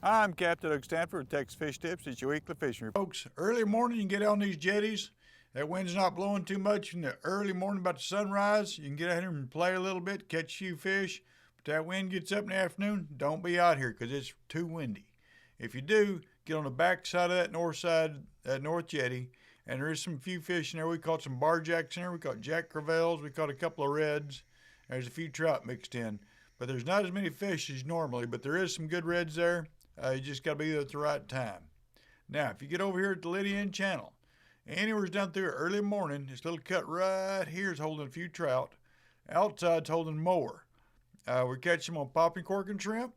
I'm Captain Stanford with Texas Fish Tips. It's your weekly fishing report. Folks, early morning you can get on these jetties. That wind's not blowing too much in the early morning about the sunrise. You can get out here and play a little bit, catch a few fish. But that wind gets up in the afternoon, don't be out here because it's too windy. If you do, get on the back side of that north side, that north jetty, and there is some few fish in there. We caught some barjacks in there. We caught jack crevalles. We caught a couple of reds. There's a few trout mixed in. But there's not as many fish as normally, but there is some good reds there. You just got to be there at the right time. Now, if you get over here at the Lydian Channel, anywhere's down through early morning, this little cut right here is holding a few trout. Outside's holding more. We're catching them on popping cork and shrimp.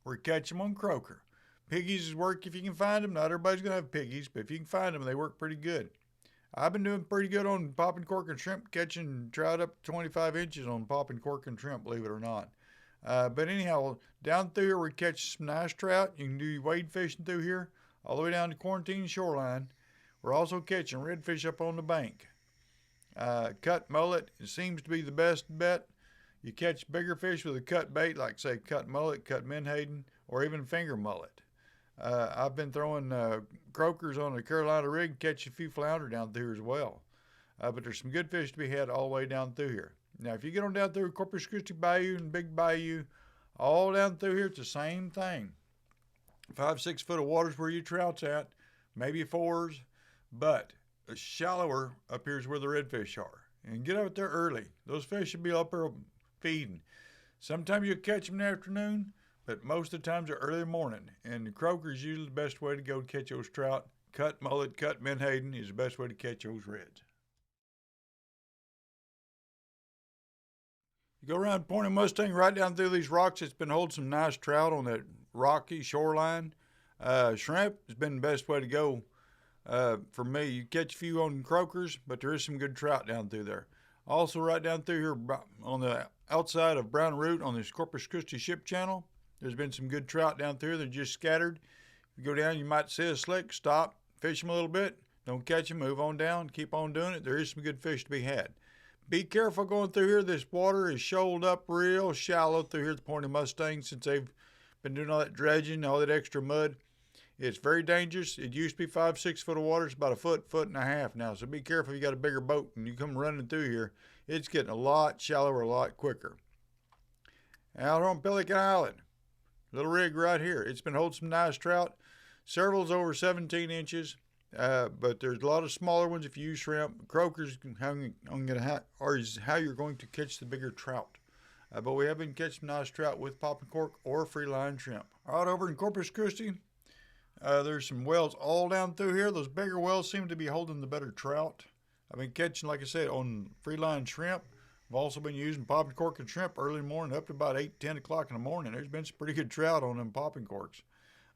We're catching them on croaker. Piggies is work if you can find them. Not everybody's going to have piggies, but if you can find them, they work pretty good. I've been doing pretty good on popping cork and shrimp, catching trout up to 25 inches on popping cork and shrimp, believe it or not. But anyhow, down through here we catch some nice trout. You can do wade fishing through here all the way down to Quarantine Shoreline. We're also catching redfish up on the bank. Cut mullet, it seems to be the best bet. You catch bigger fish with a cut bait, like say cut mullet, cut menhaden, or even finger mullet. I've been throwing croakers on a Carolina rig, catch a few flounder down through here as well. But there's some good fish to be had all the way down through here. Now, if you get on down through Corpus Christi Bayou and Big Bayou, all down through here, it's the same thing. 5-6 foot of water's where your trout's at, maybe 4s, but shallower up here is where the redfish are. And get out there early. Those fish should be up there feeding. Sometimes you'll catch them in the afternoon, but most of the times they're early morning. And the croaker is usually the best way to go catch those trout. Cut mullet, cut menhaden is the best way to catch those reds. You go around Point Mustang right down through these rocks. It's been holding some nice trout on that rocky shoreline. Shrimp has been the best way to go for me. You catch a few on croakers, but there is some good trout down through there. Also, right down through here on the outside of Brown Root on this Corpus Christi ship channel, there's been some good trout down through. They're just scattered. If you go down, you might see a slick, stop, fish them a little bit. Don't catch them, move on down, keep on doing it. There is some good fish to be had. Be careful going through here. This water is shoaled up real shallow through here at the Point of Mustang since they've been doing all that dredging, all that extra mud. It's very dangerous. It used to be 5-6 foot of water. It's about a foot and a half now. So be careful if you got a bigger boat and you come running through here. It's getting a lot shallower, a lot quicker. Out on Pelican Island, little rig right here. It's been holding some nice trout. Several's over 17 inches. But there's a lot of smaller ones if you use shrimp. Croakers is how you're going to catch the bigger trout. But we have been catching nice trout with popping cork or free line shrimp. All right, over in Corpus Christi, there's some wells all down through here. Those bigger wells seem to be holding the better trout. I've been catching, like I said, on free line shrimp. I've also been using popping cork and shrimp early in the morning up to about 8-10 o'clock in the morning. There's been some pretty good trout on them popping corks.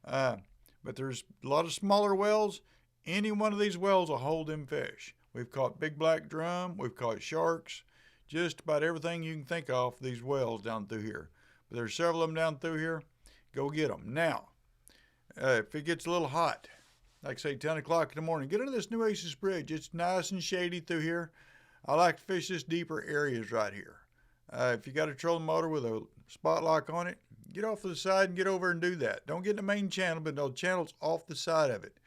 But there's a lot of smaller wells. Any one of these wells will hold them fish. We've caught big black drum. We've caught sharks. Just about everything you can think of these wells down through here. But there's several of them down through here. Go get them. Now, if it gets a little hot, like say 10 o'clock in the morning, get under this Nueces Bridge. It's nice and shady through here. I like to fish this deeper areas right here. If you got a trolling motor with a spot lock on it, get off to the side and get over and do that. Don't get in the main channel, but no channels off the side of it.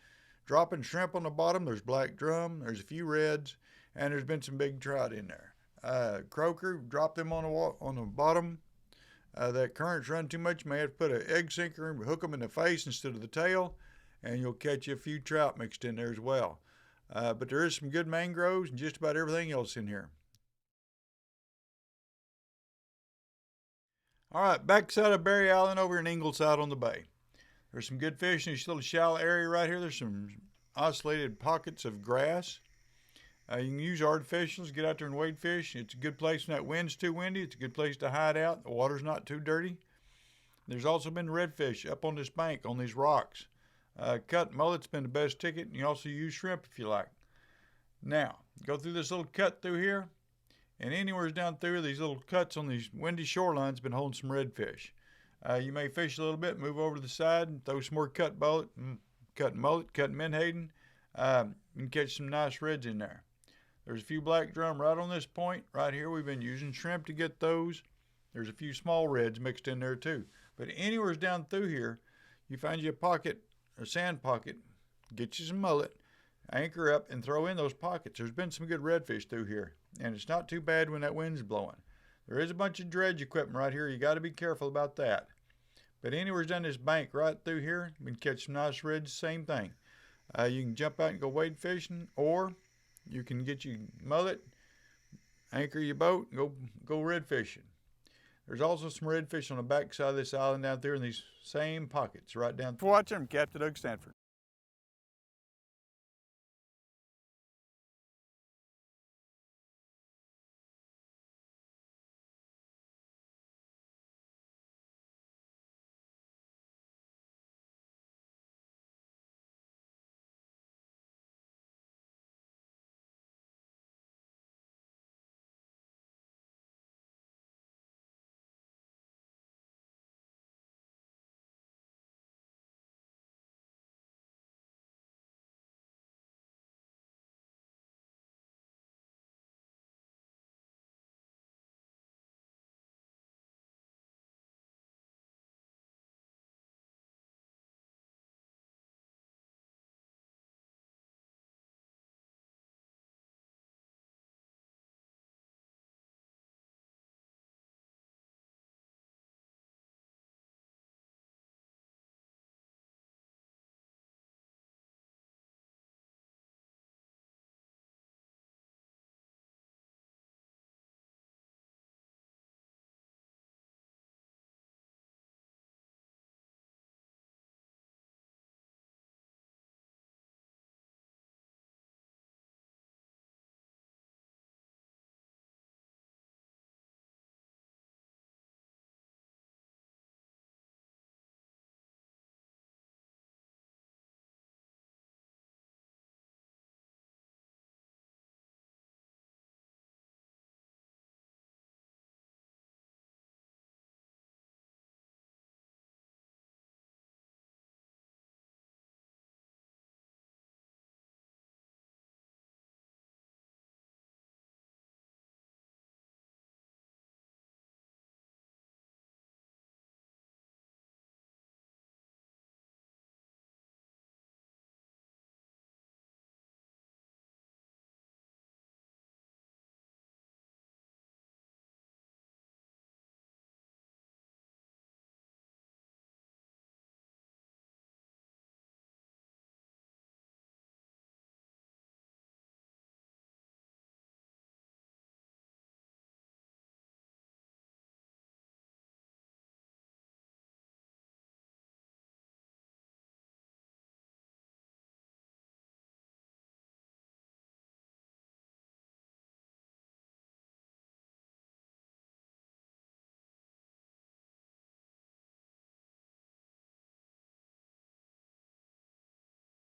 Dropping shrimp on the bottom. There's black drum. There's a few reds, and there's been some big trout in there. Croaker, drop them on the bottom. That current's run too much. You may have to put an egg sinker and hook them in the face instead of the tail, and you'll catch a few trout mixed in there as well. But there is some good mangroves and just about everything else in here. All right, backside of Berry Island over in Ingleside on the bay. There's some good fish in this little shallow area right here. There's some isolated pockets of grass. You can use artificials, get out there and wade fish. It's a good place when that wind's too windy. It's a good place to hide out. The water's not too dirty. There's also been redfish up on this bank, on these rocks. Cut mullet's been the best ticket, and you also use shrimp if you like. Now, go through this little cut through here, and anywhere down through these little cuts on these windy shorelines been holding some redfish. You may fish a little bit, move over to the side, and throw some more cut mullet, cut menhaden, and catch some nice reds in there. There's a few black drum right on this point. Right here, we've been using shrimp to get those. There's a few small reds mixed in there too. But anywhere down through here, you find you a pocket, a sand pocket, get you some mullet, anchor up, and throw in those pockets. There's been some good redfish through here, and it's not too bad when that wind's blowing. There is a bunch of dredge equipment right here. You got to be careful about that. But anywhere's down this bank right through here, you can catch some nice reds, same thing. You can jump out and go wade fishing, or you can get your mullet, anchor your boat, and go red fishing. There's also some redfish on the back side of this island down there in these same pockets right down. For watching, I'm Captain Stanford.